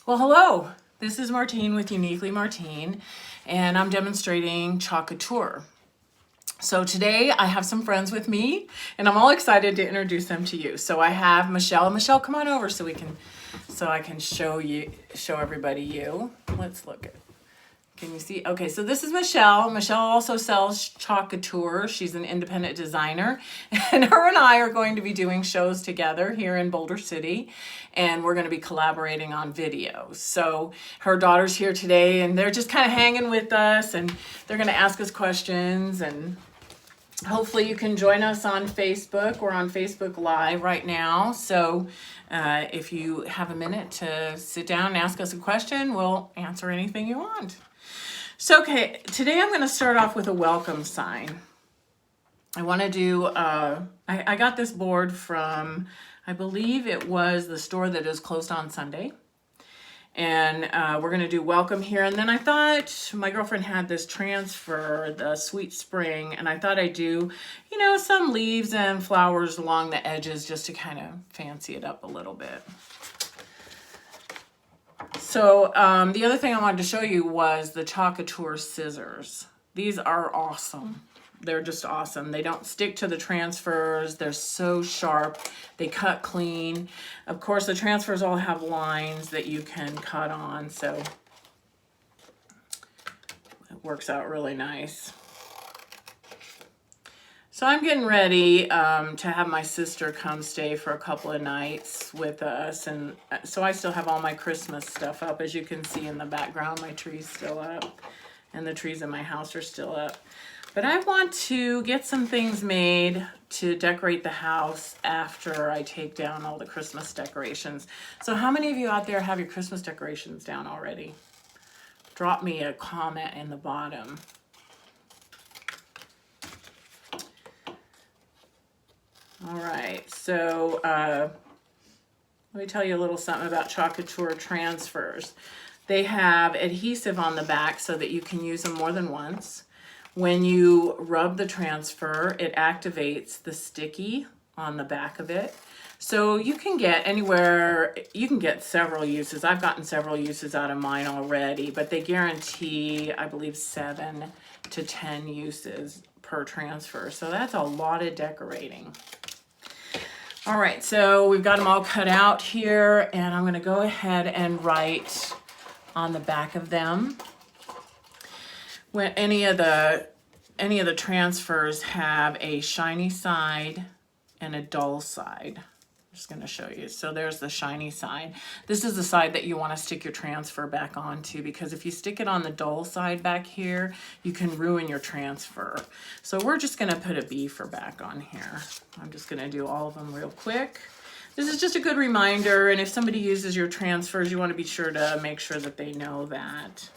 Well, hello. This is Marteen with Uniquelymarteen, and I'm demonstrating Chalk Couture. So today I have some friends with me, and I'm all excited to introduce them to you. So I have Michelle. Michelle, come on over so I can show everybody you. Let's look at. Can you see? Okay, so this is Michelle. Michelle also sells Chalk Couture. She's an independent designer. And her and I are going to be doing shows together here in Boulder City. And we're going to be collaborating on videos. So her daughter's here today and they're just kind of hanging with us. And they're going to ask us questions. And hopefully you can join us on Facebook. We're on Facebook Live right now. So if you have a minute to sit down and ask us a question, we'll answer anything you want. So, okay, today I'm going to start off with a welcome sign. I want to do, I got this board from, I believe it was the store that is closed on Sunday. And we're going to do welcome here. And then I thought my girlfriend had this transfer, the Sweet Spring, and I thought I'd do, you know, some leaves and flowers along the edges just to kind of fancy it up a little bit. So the other thing I wanted to show you was the Chalk Couture scissors. These are awesome. They're just awesome. They don't stick to the transfers. They're so sharp. They cut clean. Of course, the transfers all have lines that you can cut on, so it works out really nice. So I'm getting ready to have my sister come stay for a couple of nights with us. And so I still have all my Christmas stuff up. As you can see in the background, my tree's still up. And the trees in my house are still up. But I want to get some things made to decorate the house after I take down all the Christmas decorations. So how many of you out there have your Christmas decorations down already? Drop me a comment in the bottom. All right, so let me tell you a little something about Chalk Couture transfers. They have adhesive on the back so that you can use them more than once. When you rub the transfer, it activates the sticky on the back of it. So you can get anywhere, you can get several uses. I've gotten several uses out of mine already, but they guarantee, I believe, 7 to 10 uses per transfer. So that's a lot of decorating. All right, so we've got them all cut out here, and I'm going to go ahead and write on the back of them. When any of the transfers have a shiny side and a dull side. I'm just going to show you. So there's the shiny side. This is the side that you want to stick your transfer back onto, because if you stick it on the dull side back here, you can ruin your transfer. So we're just going to put a beaver back on here. I'm just going to do all of them real quick. This is just a good reminder, and if somebody uses your transfers, you want to be sure to make sure that they know that.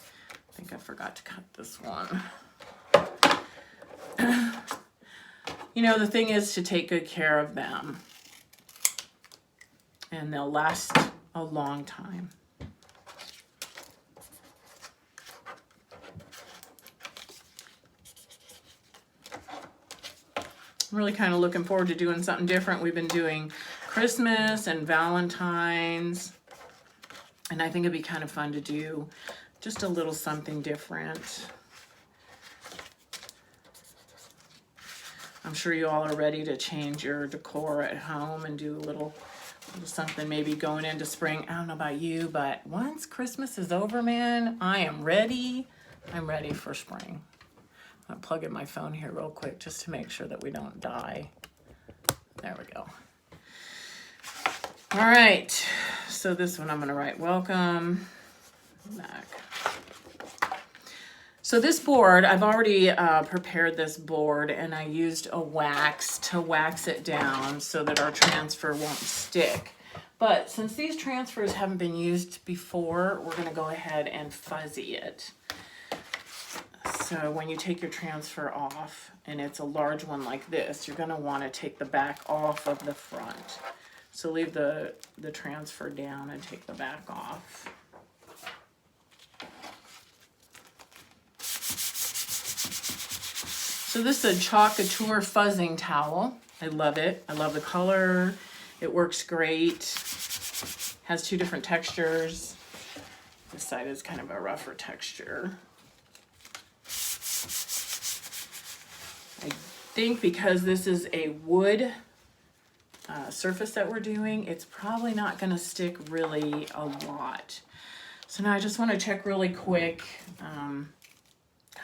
I think I forgot to cut this one. You know, the thing is to take good care of them, and they'll last a long time. I'm really kind of looking forward to doing something different. We've been doing Christmas and Valentine's, and I think it'd be kind of fun to do just a little something different. I'm sure you all are ready to change your decor at home and do a little something maybe going into spring. I don't know about you, but once Christmas is over, man, I am ready. I'm ready for spring. I'm gonna plug in my phone here real quick just to make sure that we don't die. There we go. All right, so this one I'm gonna write welcome back. So this board, I've already prepared this board, and I used a wax to wax it down so that our transfer won't stick. But since these transfers haven't been used before, we're gonna go ahead and fuzzy it. So when you take your transfer off, and it's a large one like this, you're gonna wanna take the back off of the front. So leave the transfer down and take the back off. So this is a Chalk Couture fuzzing towel. I love it. I love the color. It works great. Has 2 different textures. This side is kind of a rougher texture. I think because this is a wood surface that we're doing, it's probably not going to stick really a lot. So now I just want to check really quick, kind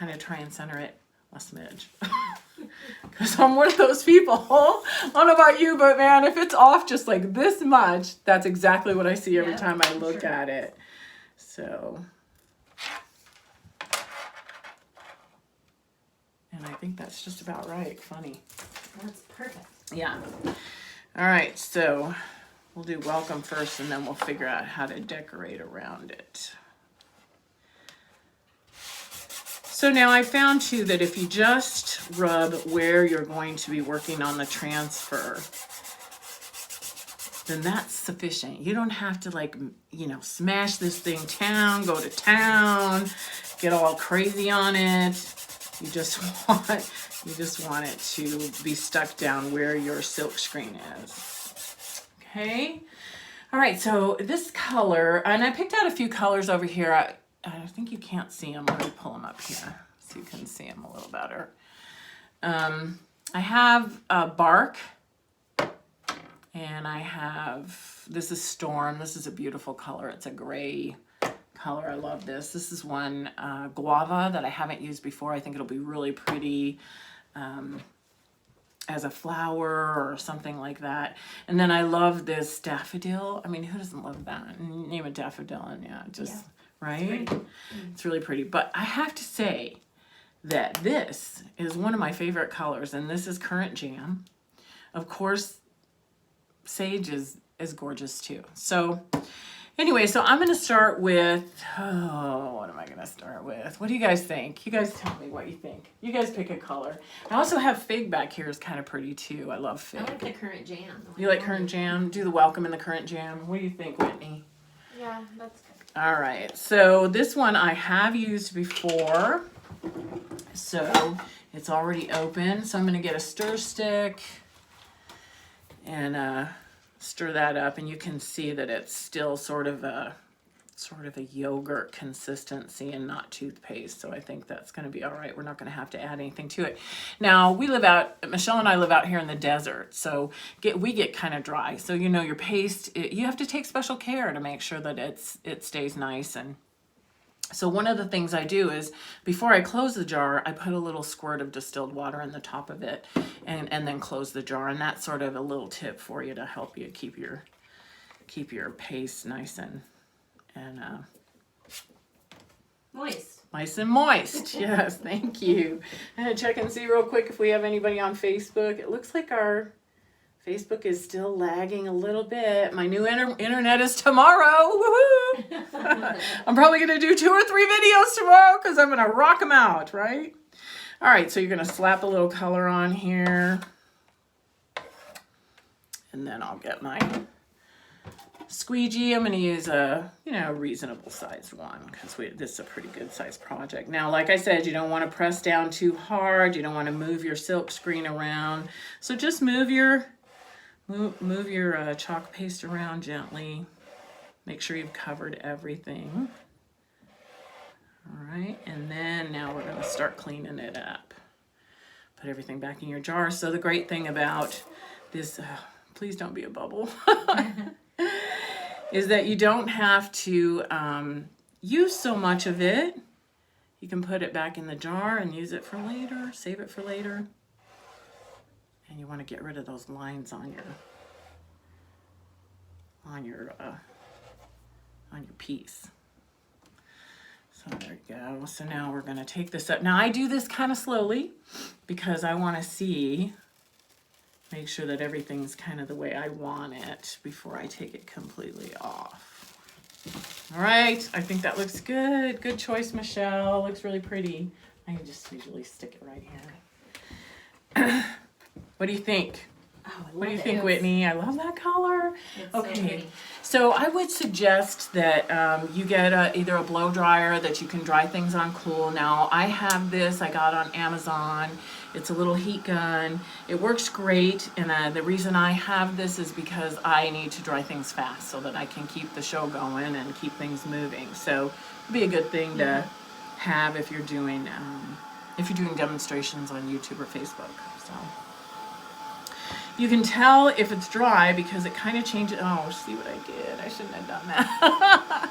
of try and center it a smidge. Because I'm one of those people. I don't know about you, but man, if it's off just like this much, that's exactly what I see every time I look at it. So, and I think that's just about right. Funny. That's perfect. Yeah. All right, so we'll do welcome first, and then we'll figure out how to decorate around it. So now I found too that if you just rub where you're going to be working on the transfer, then that's sufficient. You don't have to, like, you know, smash this thing down, go to town, get all crazy on it. You just want it to be stuck down where your silk screen is. Okay. All right. So this color, and I picked out a few colors over here. I think you can't see them. Let me pull them up here so you can see them a little better. I have bark, and I have, this is Storm. This is a beautiful color. It's a gray color. I love this. This is one guava that I haven't used before. I think it'll be really pretty as a flower or something like that. And then I love this daffodil. I mean, who doesn't love that? Name a daffodil and right? It's really pretty. But I have to say that this is one of my favorite colors, and this is Currant Jam. Of course, sage is gorgeous too. So anyway, so I'm going to start with, what am I going to start with? What do you guys think? You guys tell me what you think. You guys pick a color. I also have fig back here. Is kind of pretty too. I love fig. I like the Currant Jam. You like Currant Jam? Do the welcome in the Currant Jam. What do you think, Whitney? Yeah, that's good. All right. So this one I have used before. So it's already open. So I'm going to get a stir stick and stir that up, and you can see that it's still sort of a yogurt consistency and not toothpaste. So I think that's going to be all right. We're not going to have to add anything to it. Now Michelle and I live out here in the desert, so we get kind of dry. So you know your paste, you have to take special care to make sure that it stays nice. And so one of the things I do is before I close the jar, I put a little squirt of distilled water in the top of it and then close the jar. And that's sort of a little tip for you to help you keep your paste nice and Moist. Nice and moist. Yes, thank you. I'm going to check and see real quick if we have anybody on Facebook. It looks like our Facebook is still lagging a little bit. My new internet is tomorrow. Woohoo! I'm probably going to do 2 or 3 videos tomorrow because I'm going to rock them out, right? All right, so you're going to slap a little color on here. And then I'll get my squeegee. I'm going to use a reasonable sized one because this is a pretty good sized project. Now, like I said, you don't want to press down too hard. You don't want to move your silk screen around. So just move your chalk paste around gently. Make sure you've covered everything. All right, and then now we're going to start cleaning it up. Put everything back in your jar. So the great thing about this, please don't be a bubble, is that you don't have to use so much of it. You can put it back in the jar and use it for later, save it for later. And you want to get rid of those lines on your piece. So there you go. So now we're going to take this up. Now I do this kind of slowly because I want to make sure that everything's kind of the way I want it before I take it completely off. All right, I think that looks good. Good choice, Michelle. Looks really pretty. I can just usually stick it right here. What do you think? Oh, I love What do you it. think, Whitney? I love that color. It's so Okay, pretty. so I would suggest that you get either a blow dryer that you can dry things on cool. Now I have this, I got on Amazon, It's a little heat gun. It works great, and the reason I have this is because I need to dry things fast so that I can keep the show going and keep things moving. So it'd be a good thing to have if you're doing demonstrations on YouTube or Facebook. So you can tell if it's dry because it kind of changes. Oh, see what I did? I shouldn't have done that.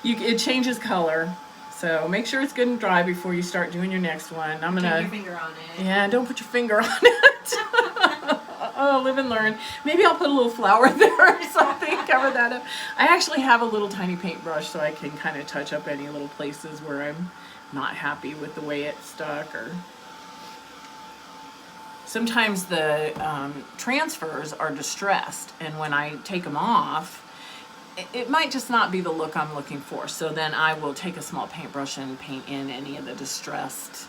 It changes color. So make sure it's good and dry before you start doing your next one. I'm Put gonna. your finger on it. Yeah, don't put your finger on it. Oh, live and learn. Maybe I'll put a little flour there or something. Cover that up. I actually have a little tiny paintbrush so I can kind of touch up any little places where I'm not happy with the way it's stuck. Or sometimes the transfers are distressed, and when I take them off, it might just not be the look I'm looking for. So then I will take a small paintbrush and paint in any of the distressed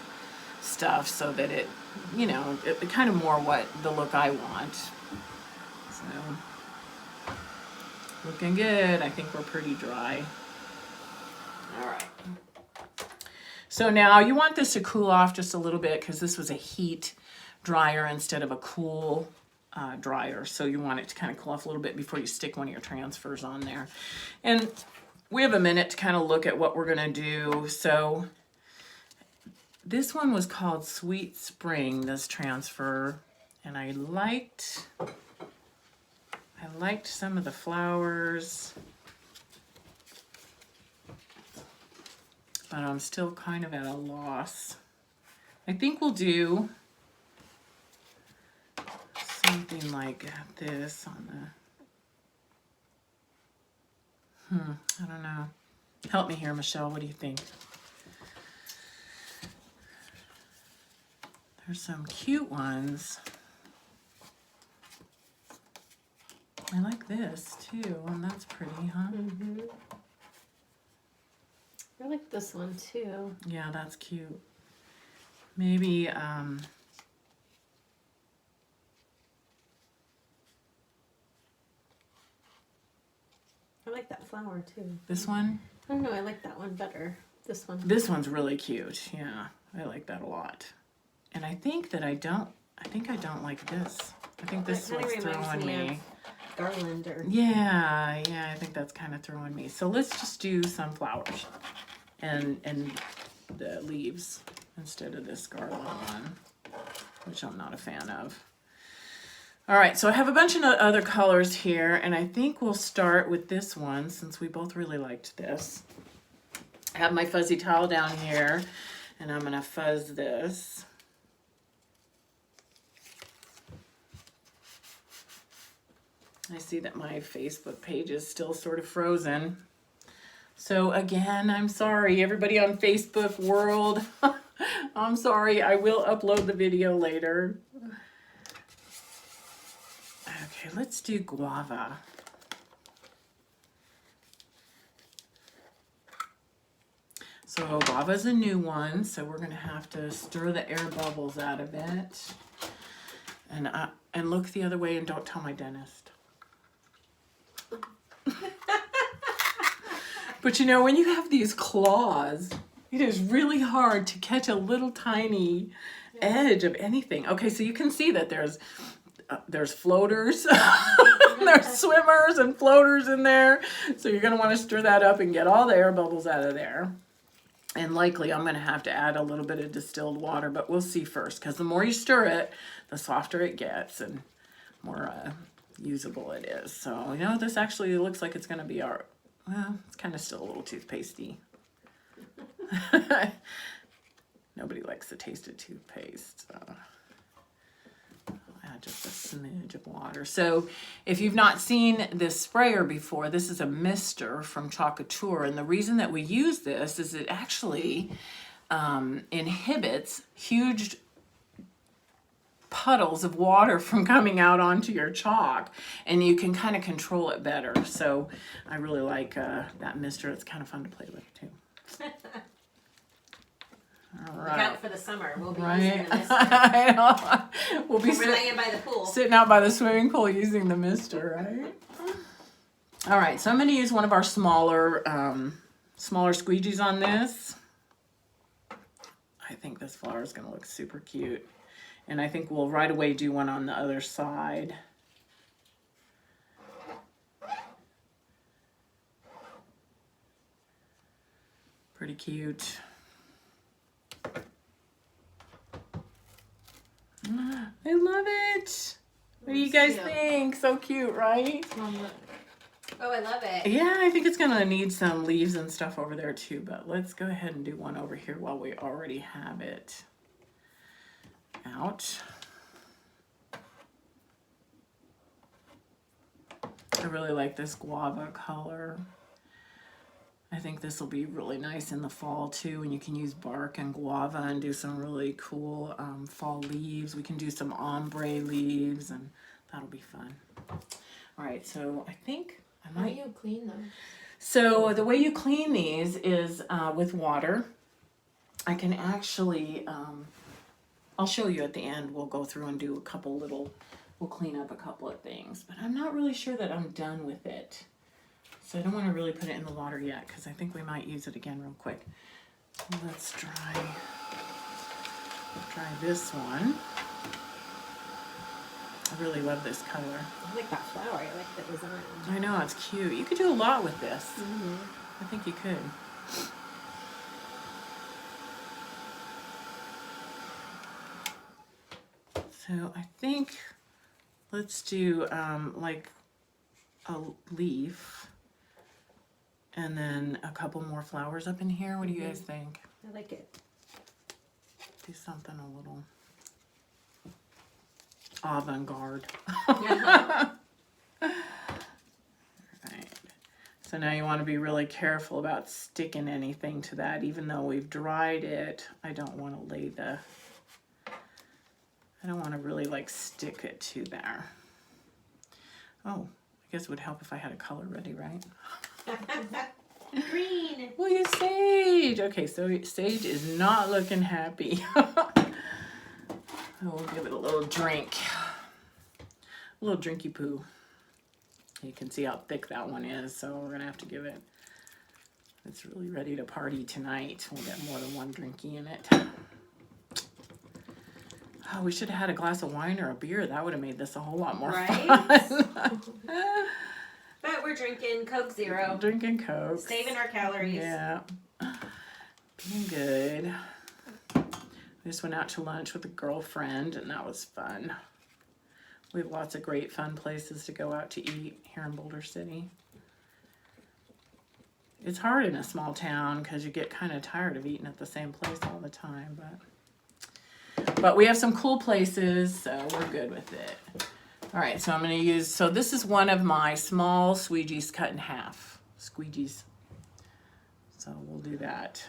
stuff so that it kind of more what the look I want. So looking good. I think we're pretty dry. All right. So now you want this to cool off just a little bit because this was a heat dryer instead of a cool dryer. So you want it to kind of cool off a little bit before you stick one of your transfers on there. And we have a minute to kind of look at what we're going to do. So this one was called Sweet Spring, this transfer, and I liked some of the flowers, but I'm still kind of at a loss. I think we'll do something like this on the, I don't know. Help me here, Michelle, what do you think? There's some cute ones. I like this too, and that's pretty, huh? Mm-hmm. I like this one too. Yeah, that's cute. Maybe, I like that flower too. this one? I don't know, I like that one better. This one. This one's really cute. Yeah, I like that a lot. And I think I don't like this. I think this is That what's kinda reminds throwing me me. of garland or Yeah, I think that's kind of throwing me. So let's just do some flowers and the leaves instead of this garland one, which I'm not a fan of. All right, so I have a bunch of other colors here, and I think we'll start with this one since we both really liked this. I have my fuzzy towel down here, and I'm gonna fuzz this. I see that my Facebook page is still sort of frozen. So again, I'm sorry, everybody on Facebook world. I'm sorry, I will upload the video later. Okay, let's do guava. So guava's a new one, so we're gonna have to stir the air bubbles out of it. And look the other way and don't tell my dentist. But you know, when you have these claws, it is really hard to catch a little tiny edge of anything. Okay, so you can see that there's floaters, there's swimmers and floaters in there. So you're gonna wanna stir that up and get all the air bubbles out of there. And likely I'm gonna have to add a little bit of distilled water, but we'll see first, because the more you stir it, the softer it gets and more usable it is. So, you know, this actually looks like it's gonna be well, it's kind of still a little toothpastey. Nobody likes the taste of toothpaste. So I'll add just a smidge of water. So if you've not seen this sprayer before, this is a mister from Chalk Couture. And the reason that we use this is it actually inhibits huge puddles of water from coming out onto your chalk, and you can kind of control it better. So I really like that mister. It's kind of fun to play with too. All right. Look out for the summer. We'll be Right. using the mister. I know. We'll be We're laying by the pool. sitting out by the swimming pool using the mister, right? All right, so I'm going to use one of our smaller squeegees on this. I think this flower is going to look super cute. And I think we'll right away do one on the other side. Pretty cute. I love it. What do you guys think? So cute, right? Oh, I love it. Yeah, I think it's gonna need some leaves and stuff over there too, but let's go ahead and do one over here while we already have it out. I really like this guava color. I think this will be really nice in the fall too, and you can use bark and guava and do some really cool fall leaves. We can do some ombre leaves, and that'll be fun. All right, so I think I How do might. you clean them? So the way you clean these is with water. I can actually, I'll show you at the end. We'll go through and do a couple little, we'll clean up a couple of things, but I'm not really sure that I'm done with it. So I don't want to really put it in the water yet because I think we might use it again real quick. Let's try this one. I really love this color. I like that flower. I like the design. I know, it's cute. You could do a lot with this. Mm-hmm. I think you could. So I think let's do like a leaf and then a couple more flowers up in here. What do you guys think? I like it. Do something a little avant-garde. Yeah. Right. So now you want to be really careful about sticking anything to that. Even though we've dried it, I don't want to lay the, I don't want to really like stick it to there. Oh, I guess it would help if I had a color ready, right? Green. We'll use sage. Okay, so sage is not looking happy. We'll give it a little drink. A little drinky poo. You can see how thick that one is, so we're gonna have to give it. It's really ready to party tonight. We'll get more than one drinky in it. Oh, we should have had a glass of wine or a beer. That would have made this a whole lot more fun. But we're drinking Coke Zero. Drinking Coke. Saving our calories. Yeah. Being good. We just went out to lunch with a girlfriend, and that was fun. We have lots of great fun places to go out to eat here in Boulder City. It's hard in a small town because you get kind of tired of eating at the same place all the time, but we have some cool places, so we're good with it. All right, so I'm going to use, so this is one of my small squeegees cut in half. Squeegees. So we'll do that.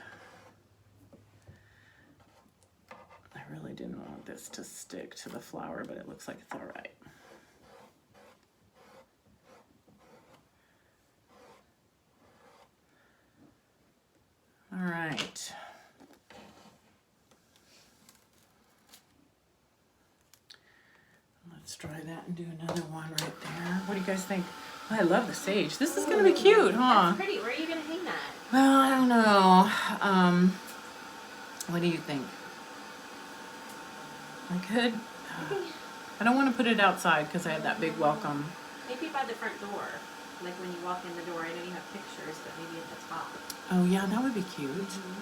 I really didn't want this to stick to the flower, but it looks like it's all right. All right. Let's try that and do another one right there. What do you guys think? Oh, I love the sage. This is going to be cute, huh? That's pretty. Where are you going to hang that? Well, I don't know. What do you think? I could. I don't want to put it outside because I have that big welcome. Maybe by the front door. Like when you walk in the door. I know you have pictures, but maybe at the top. Oh, yeah, that would be cute. Mm-hmm.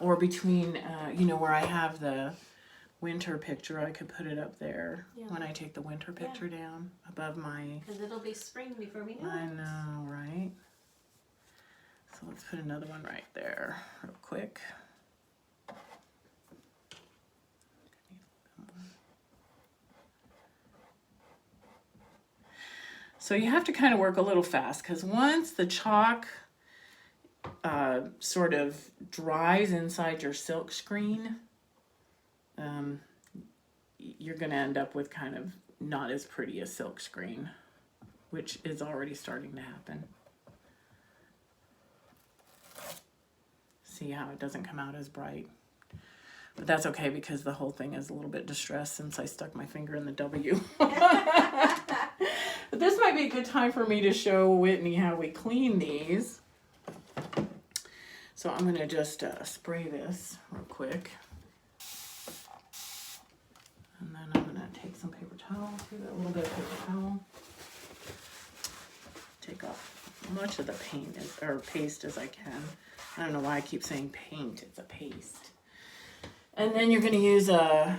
Or between, you know, where I have the winter picture, I could put it up there when I take the winter picture down above my... Because it'll be spring before we know I it. know, right? So let's put another one right there real quick. So you have to kind of work a little fast because once the chalk sort of dries inside your silk screen, you're going to end up with kind of not as pretty a silk screen, which is already starting to happen. See how it doesn't come out as bright? But that's okay because the whole thing is a little bit distressed since I stuck my finger in the W. But this might be a good time for me to show Whitney how we clean these. So I'm going to just spray this real quick. And then I'm going to take some paper towel, a little bit of paper towel. Take off as much of the paint or paste as I can. I don't know why I keep saying paint, it's a paste. And then you're going to use a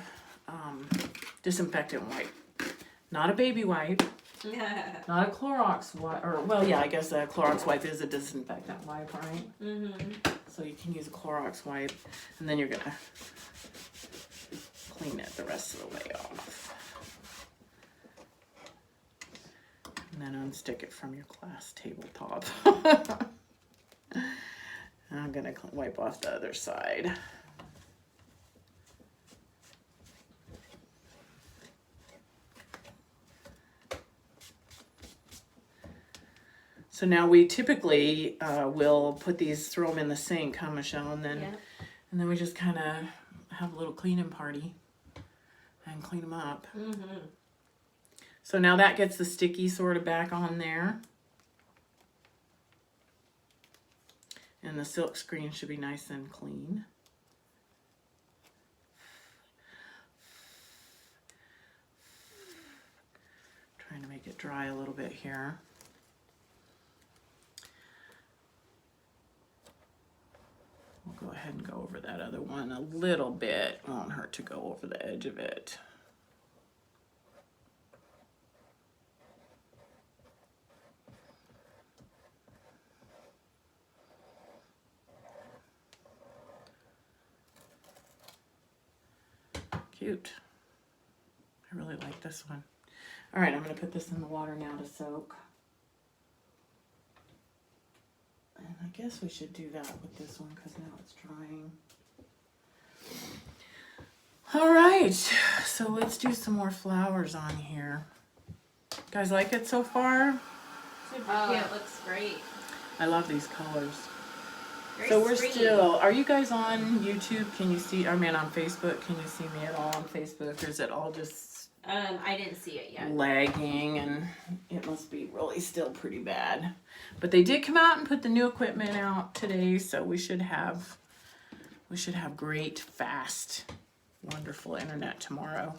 disinfectant wipe. Not a baby wipe. Not a Clorox wipe. Or, well, yeah, I guess a Clorox wipe is a disinfectant wipe, right? Mm-hmm. So you can use a Clorox wipe. And then you're going to clean it the rest of the way off. And then unstick it from your glass tabletop. I'm going to wipe off the other side. So now we typically will put these, throw them in the sink, huh, Michelle? And then we just kind of have a little cleaning party and clean them up. Mm-hmm. So now that gets the sticky sort of back on there. And the silk screen should be nice and clean. Trying to make it dry a little bit here. We'll go ahead and go over that other one a little bit. Won't hurt to go over the edge of it. Cute. I really like this one. All right, I'm going to put this in the water now to soak. And I guess we should do that with this one because now it's drying. All right, so let's do some more flowers on here. You guys like it so far? Yeah, it looks great. I love these colors. Very so we're streamy. still, are you guys on YouTube? Can you see, I mean on Facebook, can you see me at all on Facebook? Or is it all just I didn't see it yet. lagging, and it must be really still pretty bad. But they did come out and put the new equipment out today, so we should have great, fast, wonderful internet tomorrow.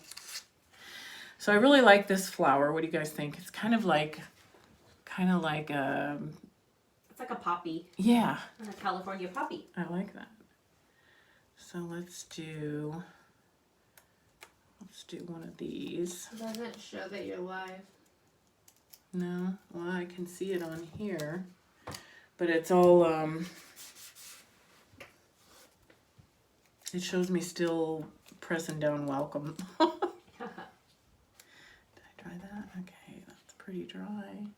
So I really like this flower. What do you guys think? It's kind of like It's like a poppy. Yeah. A California poppy. I like that. So let's do one of these. It doesn't show that you're live. No, well, I can see it on here, but it's all, it shows me still pressing down welcome. Did I try that? Okay, that's pretty dry.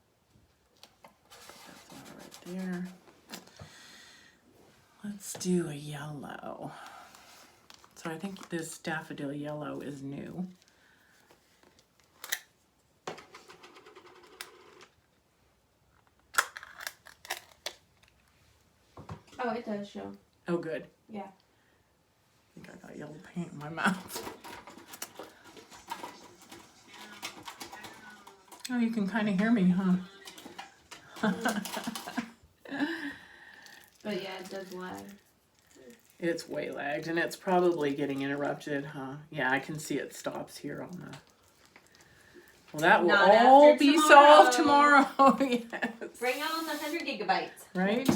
Put that flower right there. Let's do a yellow. So I think this daffodil yellow is new. Oh, it does show. Oh, good. Yeah. I think I got yellow paint in my mouth. Oh, you can kind of hear me, huh? But yeah, it does lag. It's way lagged, and it's probably getting interrupted, huh? Yeah, I can see it stops here on the... Well, that will Not all after be tomorrow. solved tomorrow. Yes. Bring on the 100 gigabytes. Right?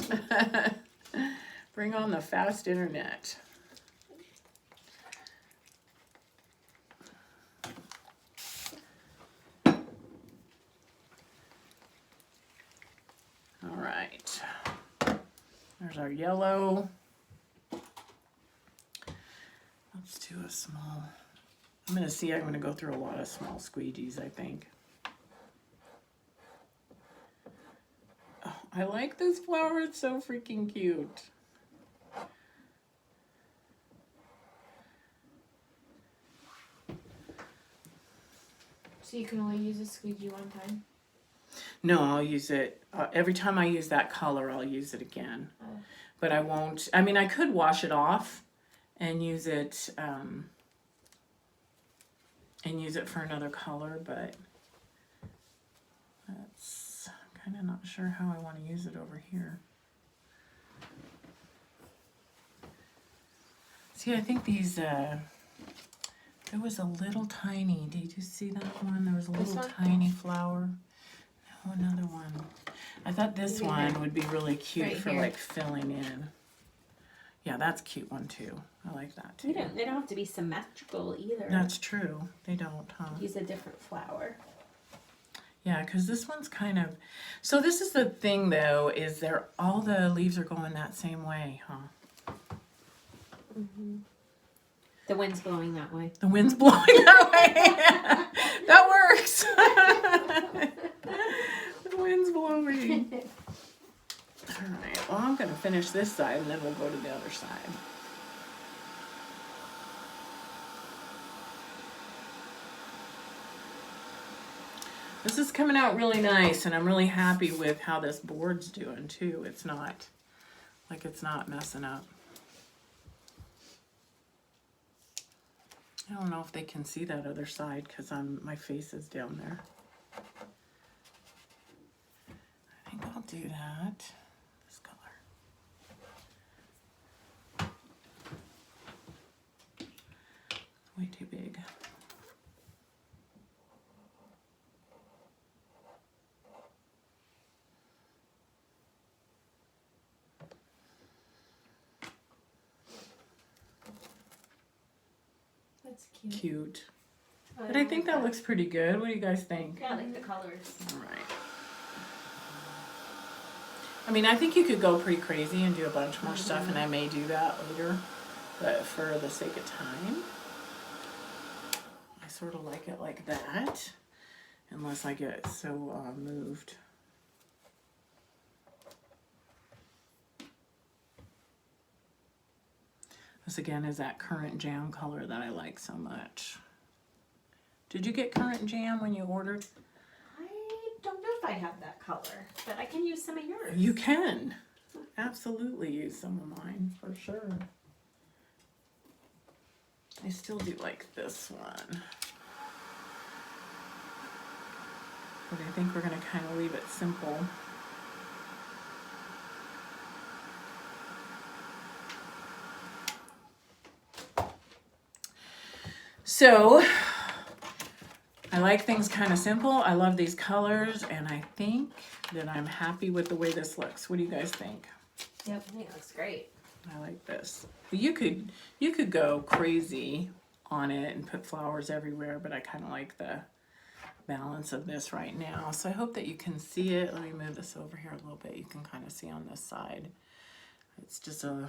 Bring on the fast internet. All right. There's our yellow. Let's do a small. I'm going to go through a lot of small squeegees, I think. Oh, I like this flower. It's so freaking cute. So you can only use a squeegee one time? No, I'll use it. Every time I use that color, I'll use it again. Oh. But I won't. I mean, I could wash it off and use it for another color, but that's kind of not sure how I want to use it over here. See, I think these, there was a little tiny, did you see that one? There was a This little one? tiny flower. No, another one. I thought this Maybe one here. would be really cute Right for here. like filling in. Yeah, that's a cute one too. I like that too. They don't have to be symmetrical either. That's true. They don't, huh? Use a different flower. Yeah, because this one's kind of, so this is the thing though, is all the leaves are going that same way, huh? The wind's blowing that way. The wind's blowing that way. That works. The wind's blowing. All right, well, I'm going to finish this side and then we'll go to the other side. This is coming out really nice, and I'm really happy with how this board's doing too. It's not messing up. I don't know if they can see that other side because my face is down there. I think I'll do that. This color. Way too big. That's cute. Cute. But I think that looks pretty good. What do you guys think? Yeah, I like the colors. All right. I mean, I think you could go pretty crazy and do a bunch more stuff, and I may do that later. But for the sake of time, I sort of like it like that, unless I get so moved. This again is that currant jam color that I like so much. Did you get currant jam when you ordered? I don't know if I have that color, but I can use some of yours. You can absolutely use some of mine for sure. I still do like this one. But I think we're going to kind of leave it simple. So, I like things kind of simple. I love these colors, and I think that I'm happy with the way this looks. What do you guys think? Yep, I think it looks great. I like this. You could go crazy on it and put flowers everywhere, but I kind of like the balance of this right now. So I hope that you can see it. Let me move this over here a little bit. You can kind of see on this side. It's just the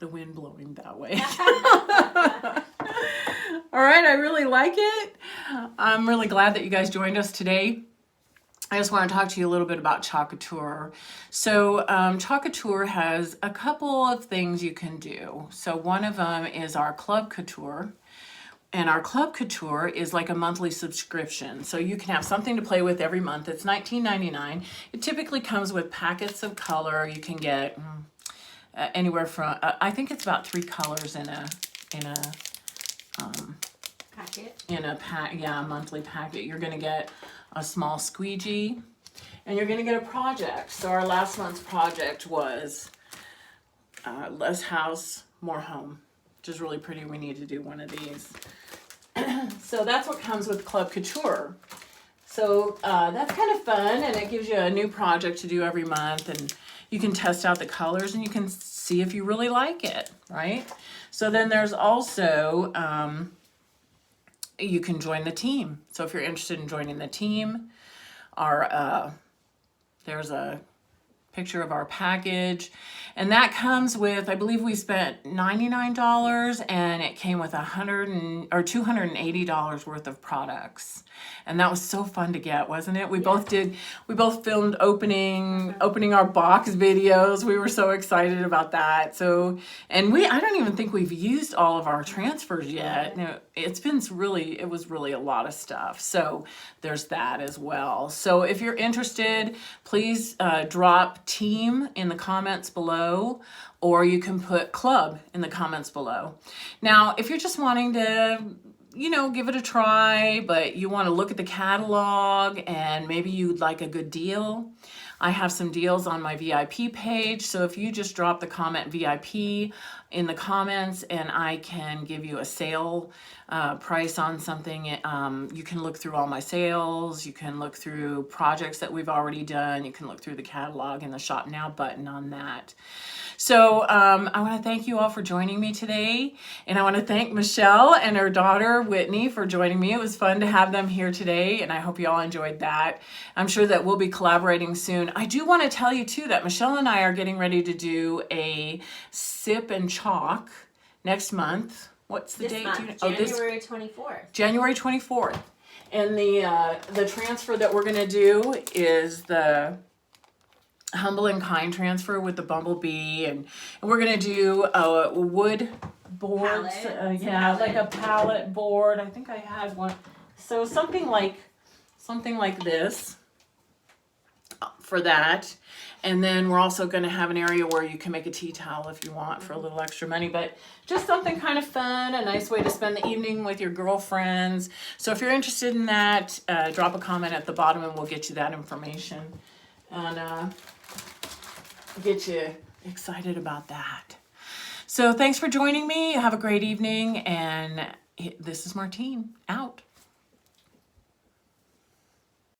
wind blowing that way. All right, I really like it. I'm really glad that you guys joined us today. I just want to talk to you a little bit about Chalk Couture. So Chalk Couture has a couple of things you can do. So one of them is our Club Couture. And our Club Couture is like a monthly subscription. So you can have something to play with every month. It's $19.99. It typically comes with packets of color. You can get anywhere from, I think it's about 3 colors in a Packet. a monthly packet. You're gonna get a small squeegee, and you're gonna get a project. So our last month's project was less house, more home, which is really pretty. We need to do one of these. So that's what comes with Club Couture. So that's kind of fun, and it gives you a new project to do every month, and you can test out the colors and you can see if you really like it, right? So then there's also, you can join the team. So if you're interested in joining the team, there's a picture of our package, and that comes with, I believe we spent $99, and it came with $280 worth of products, and that was so fun to get, wasn't it? We both filmed opening our box videos. We were so excited about that. So, and I don't even think we've used all of our transfers yet. It was really a lot of stuff. So there's that as well. So if you're interested, please drop team in the comments below, or you can put club in the comments below. Now, if you're just wanting to, give it a try, but you want to look at the catalog and maybe you'd like a good deal, I have some deals on my VIP page. So if you just drop the comment VIP in the comments and I can give you a sale price on something, you can look through all my sales. You can look through projects that we've already done. You can look through the catalog and the Shop Now button on that. So I want to thank you all for joining me today. And I want to thank Michelle and her daughter, Whitney, for joining me. It was fun to have them here today, and I hope you all enjoyed that. I'm sure that we'll be collaborating soon. I do want to tell you, too, that Michelle and I are getting ready to do a sip and chalk next month. What's the This date? month, Do you know? January 24th. January 24th. And the transfer that we're going to do is the Humble and Kind transfer with the bumblebee, and we're gonna do a wood board, like a pallet board. I think I had one, so something like this for that. And then we're also going to have an area where you can make a tea towel if you want for a little extra money, but just something kind of fun, a nice way to spend the evening with your girlfriends. So if you're interested in that, drop a comment at the bottom and we'll get you that information and get you excited about that. So thanks for joining me. Have a great evening, and this is Marteen out.